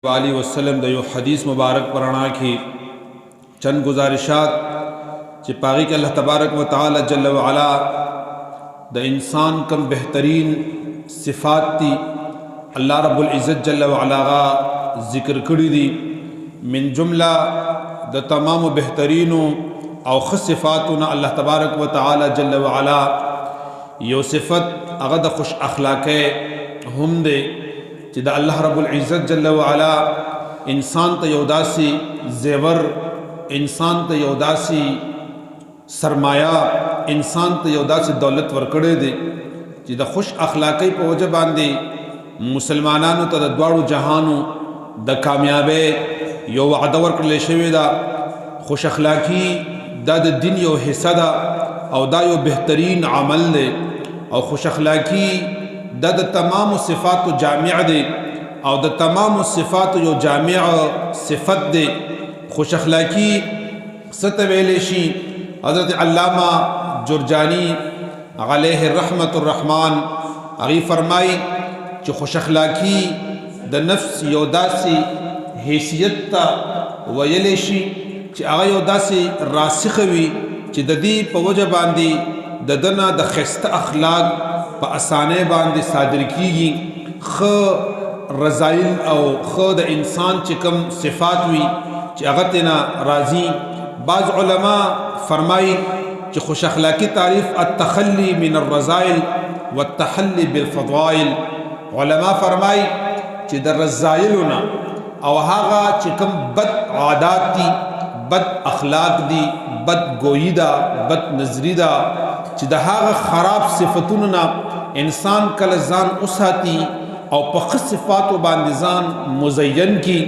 वाली वसल्लम द यो हदीस मुबारक पढ़ना की चंद गुजारिशात चिपागी के अल्लाह तबारक व तआला जल्ल व अला द इंसान कम बेहतरीन सिफ़ात ती अल्लाह रब्बुल इज़्ज़त जल्ल व अला गा ज़िक्र करी दी मिन जुमला द तमाम बेहतरीन और ख़ुश सिफ़ातुना अल्लाह तबारक व तआला जल्ल व अला यो सिफ़त अगद खुश अखलाक़ हम दे च अल्लाह रब्बुल इज़्ज़त जल्ल व अला इंसान त यौदासी ज़ेवर इंसान त यौदासी सरमाया इंसान त यौदासी दौलत वर्कड़े दे च द खुश अखलाक़ी पे वजह बांधे मुसलमानानु त द द्वाड़ू जहानू द कामयाबे यो वअदा वर्कड़े शवे दा खुश अखलाक़ी दा द दिन यो हिस्सा दा और दा यो बेहतरीन अमल दे और खुश अखलाक़ी द तमाम सिफ़ात जामिया दे और द तमाम सिफ़ात यो जामिया सिफ़त दे खुश अखलाक़ी सतवेलेशी हज़रत अल्लामा जुरजानी अलैहि रहमतुर रहमान अगी फरमाई जो खुश अखलाक़ी द नफ्स योदासी हैसियत ता वयलेशी च आगा योदासी रासिखवी च ददी पवज बांदी ददना द खस्ता अखलाक प आसाने बांदी सादर कीगी ख रज़ाइल और ख द इंसान चिकम सिफ़ात हुई चगतना राज़ी बाज़ उलमा फरमाई कि खुश अखलाक़ी तारीफ़ अत्तखल्ली मिन अर्रज़ाइल व तहल्ली बिलफ़ज़ाइल उलमा फरमाई कि द रज़ाइलना और हागा चिकम बद आदात दी बद अखलाक दी बद गोईदा बद नजरीदा चिदहागा ख़राब सिफ़तुना इंसान कलजान उसाती और पख सिफ़ात बांदिजान मुज़य्यन की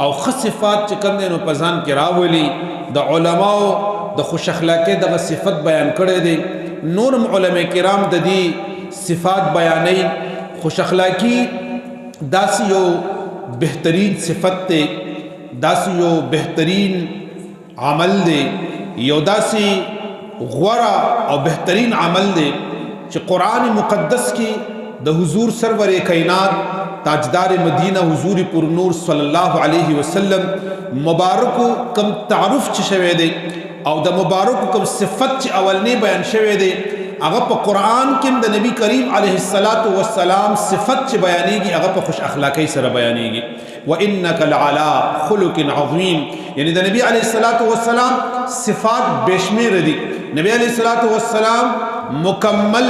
और ख़ सिफ़ात चिकन देनो पजान के रावली द उलमाओ द खुश अखलाक़े द सिफ़त बयान करे दे नूर उलमा किराम ददी सिफ़ात बयानई खुश अखलाक़ी दासियो बेहतरीन सिफ़त दे दासियो बेहतरीन अमल दे योदासी ग़ुरा और बेहतरीन अमल दे च कुरान मुक़द्दस की द हुज़ूर सरवर कायनात ताजदार मदीना हुज़ूर पुरनूर सल्लल्लाहु अलैहि वसल्लम मुबारक कम तारुफ च शवे दे और द मुबारक कम सिफ़त च अवलने बयान शवे दे अगर प कुरान किम द नबी करीम अलैहिस्सलातु वस्सलाम सिफ़त च बयानेगी अगर प खुश अखलाक़ी सर बयानेगी व इन्नका लअला खुलुकिन अज़ीम यानी द नबी अलैहिस्सलातु वस्सलाम सिफ़ात बेशमेर दी नबी अलैहिस्सलातु वस्सलाम मुकम्मल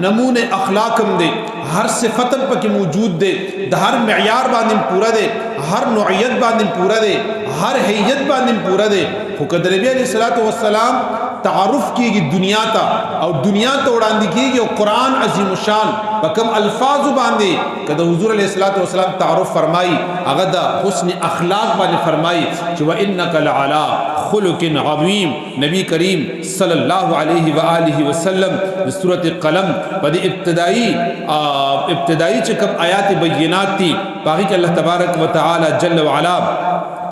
नमूने अखलाकम दे हर सिफ़तन पर मौजूद दे द हर मयार बांदिन पूरा दे हर नौइयत बांदिन पूरा दे हर हैयत बांदिन पूरा दे फ़ुक़द नबी अलैहिस्सलातु वस्सलाम तारुफ़ की दुनिया ता और दुनिया तो उड़ानी की और कुरान अज़ीम शान बकम अल्फाज बांधे कद हुज़ूर अलैहिस्सलातु वस्सलाम तारुफ़ फरमाई अगदा हुस्न अखलाक बाने फरमाई कि व इन्नका लअला खुलुकिन अज़ीम नबी करीम सल्लल्लाहु अलैहि व आलिहि वसल्लम सूरत क़लम पद इब्तिदाई चकब आयात बय्यिनात थी बाकी के अल्लाह तबारक व तआला जल्ल व अला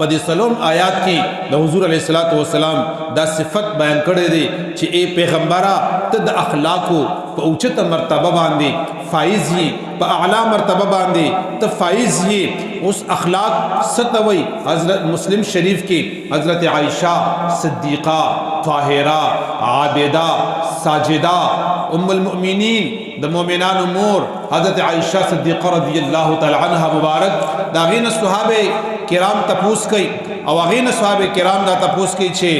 पद सलोम आयात की द हुज़ूर अलैहिस्सलातु वस्सलाम दा सिफ़त बयान करे दे च ए पैगम्बरा त द अखलाको प उच्चत मर्तबा बांधे फ़ाइज़ ये प आला मर्तबा बांधे त फ़ाइज़ ये उस अखलाक सतवई हज़रत मुस्लिम शरीफ की हज़रत आयशा सिद्दीक़ा ताहिरा आबिदा साजिदा उम्मुल मुमिनीन द मोमिनान उमूर हज़रत आयशा सिद्दीक़ा रज़ियल्लाहु तआला अन्हा मुबारक दागीन सहाबे किराम तपूस कई और अगीन सहाबे किराम दा तपूस कई छे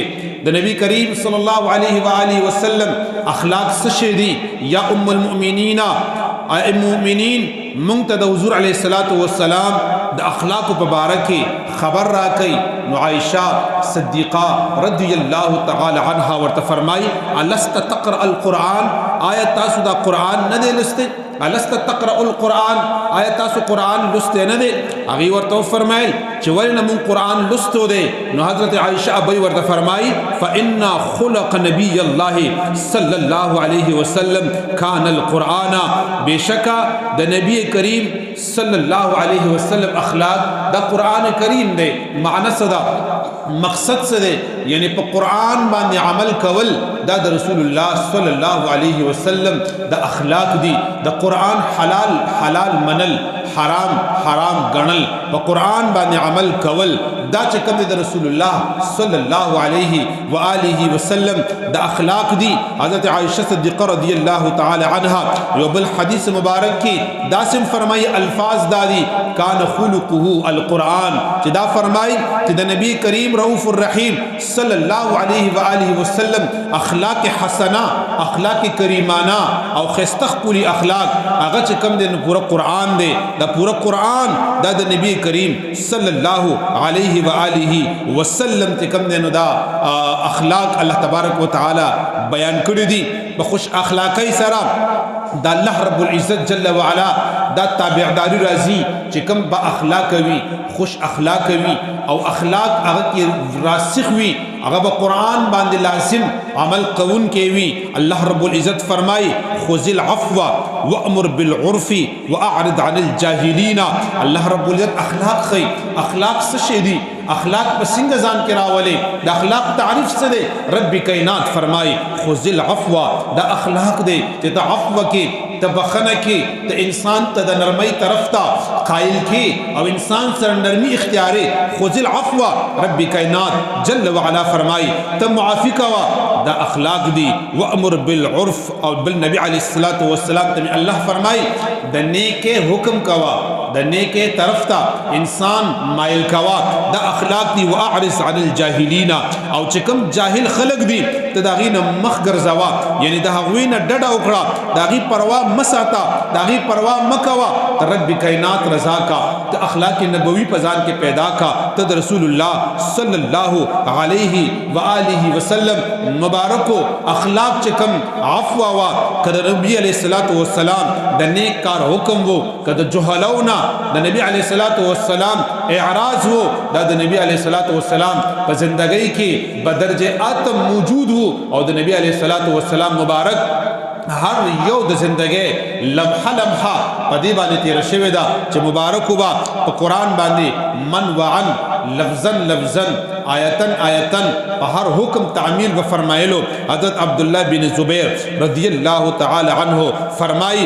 द नबी करीम सल्लल्लाहु अलैहि व आलिहि वसल्लम अखलाक सशेदी या उम्मुल मुमिनीना मुमिनीन मुंतद हुज़ूर अलैहिस्सलातु वस्सलाम द अखलाक मुबारक की खबर रा कई नो आयशा सिद्दीक़ा रज़ियल्लाहु तआला अन्हा वर्त फरमाई अलस्त तक़रा अल कुरान आयत तासुदा कुरान न दे लस्ते अलस्त तक़रा अल कुरान आयत तासु कुरान लुस्ते न दे अगी वर्त फरमाई चवल न मुन कुरान लुस्तो दे नो हज़रत आयशा अबई वर्त फरमाई फ इन्ना खुलक़ नबीयल्लाहि सल्लल्लाहु अलैहि वसल्लम कानल कुराना बेशका द नबी करीम सल्लल्लाहु अलैहि वसल्लम अखलाक द कुरान करीम दे माना सदा मकसद से दे यानी प कुरान बांधे अमल कवल दा द रसूलुल्लाह सल्लल्लाहु अलैहि वसल्लम द अखलाक दी द कुरान हलाल हलाल मनल حرام حرام ګڼل په قرآن باندې عمل کول دا چې کوم د رسول الله صلی الله علیه و آله وسلم د اخلاق دي. حضرت عائشہ صدیقہ رضی اللہ تعالی عنها یو بل حدیث مبارک کی داسم فرمائی الفاظ دادی کان خلقه القرآن چې دا فرمائی چې د نبی کریم رؤوف الرحیم صلی الله علیه و آله وسلم اخلاق حسنہ اخلاق کریمانہ او خستخ پوری اخلاق هغه چې کوم د پورا قرآن دی د پورا قرآن د نبی کریم صلی الله علیه و آله وسلم ته کوم د دا اخلاق الله تبارک و تعالی بیان کړی دي. په خوش اخلاقی سره د الله رب العزت جل وعلا دا تابعداري راځي چې کوم با اخلاق وي خوش اخلاق وي او اخلاق هغه کې راسخ وي هغه په قرآن باندې لازم عمل قون کې وي. الله رب العزت فرمای خذ العفو وامر بالعرف واعرض عن الجاهلين. الله رب العزت اخلاق خي اخلاق څه شي دي اخلاق په څنګه ځان کې راولې د اخلاق تعریف څه دی. رب کائنات فرمای خذ العفو دا اخلاق دی چې ته عفو کې ته بخنه کې ته انسان ته د نرمۍ طرف ته قائل کې او انسان سره نرمي اختیاري. خذ العفو رب کائنات جل وعلا فرمای ته معافی کوا دا اخلاق دی. وامر بالعرف او بالنبي علیه الصلاۃ والسلام ته الله فرمای د نیکه حکم کوا د نیکه طرف ته انسان مایل کوا دا اخلاق دی. واعرض عن الجاهلین او چې کوم جاهل خلق دی ته دا غینه مخ ګرځوا یعنی دا غوینه ډډه وکړه دا غي پروا مساتا دا غي پروا مکوا ته رب کائنات رضا کا ته اخلاق نبوی په ځان کې پیدا کا ته رسول الله صلی الله علیه و آله وسلم مبارکو اخلاق چې کوم عفو وا کده نبی علیہ الصلوۃ والسلام د نیک کار حکم وو کده جهلونا د نبی علیہ الصلوۃ والسلام اعراض وو د نبی علیہ الصلوۃ والسلام په زندګۍ کې بدرجه اتم موجود وو او د نبی علیہ الصلوۃ والسلام مبارک هر یو د زندګۍ لمحه لمحه په دې باندې تیر شوی دا چې مبارک وبا په قرآن باندې من وعن لفظا لفظا آیتن آیتن په هر حکم تعمیل و فرمایلو. حضرت عبداللہ بن زبیر رضی اللہ تعالی عنہ فرمائی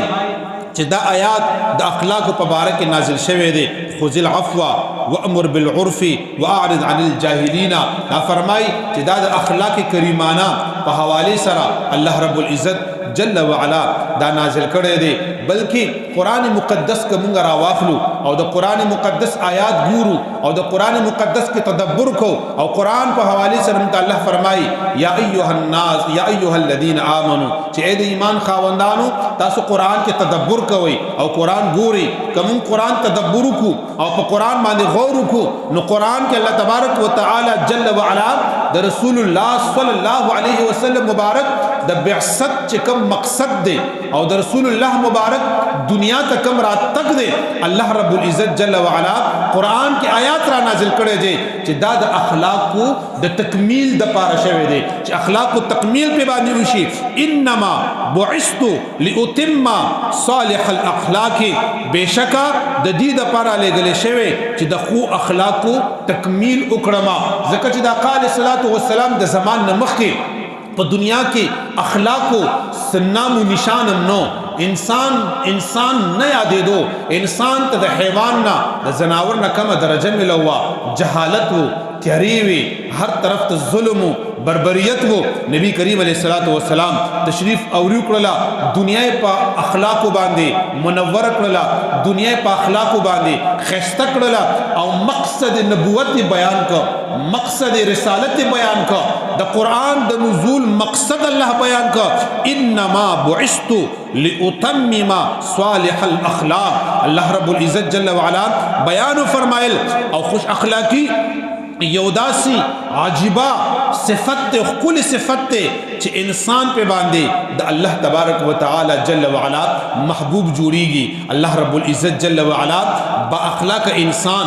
چې دا آیات د اخلاق په باره کې نازل شوی دی. خذ العفو وامر بالعرف واعرض عن الجاهلین. دا فرمای چې دا د اخلاق کریمانه په حواله سره الله رب العزت جل وعلا دا نازل کړی دی. بلکې قرآن مقدس که مونږ راواخلو او د قرآن مقدس آیات ګورو او د قرآن مقدس کې تدبر کو او قرآن په حواله سره مونږ الله فرمایي یا ایها الناس یا ایها الذین آمنو چې اې د ایمان خاوندانو تاسو قرآن کې تدبر کوئ او قرآن ګوري. کوم قرآن تدبر کو او په قرآن باندې غور کو نو قرآن کې الله تبارک وتعالى جل وعلا د رسول الله صلی الله علیه وسلم مبارک د بعثت چې کوم مقصد دی او د رسول الله مبارک دنیا ته کوم راتګ دی الله رب العزت جل وعلا قرآن کې آیات را نازل کړي دي چې دا د اخلاقو د تکمیل د پاره شوی دی چې اخلاقو تکمیل په باندې وشي. انما بعثت لاتم صالح الاخلاق بشکا د دې د پاره لګل شوی چې د خو اخلاقو تکمیل وکړما ځکه چې دا قال صلوات والسلام د زمان نه مخکې په دنیا کې اخلاقو سنام و نشانم نو انسان نه یادې دو انسان ته د حیوان نه د زناور نه کمه درجه ملوا جهالت و تیاری وی هر طرف ته ظلم و بربریت وو. نبی کریم علیہ الصلوۃ والسلام تشریف اوریو کړلا دنیا په اخلاق باندې منور کړلا دنیا په اخلاق باندې خسته کړلا او مقصد نبوت بیان کا مقصد رسالت بیان کا د قرآن د نزول مقصد الله بیان کا. انما بعثت لاتمم صالح الاخلاق. الله رب العزت جل وعلا بیان فرمایل او خوش اخلاقی یو داسي عجیبه صفت خپل صفت چې انسان په باندې د الله تبارک وتعالى جل وعلا محبوب جوړيږي. الله رب العزت جل وعلا با اخلاق انسان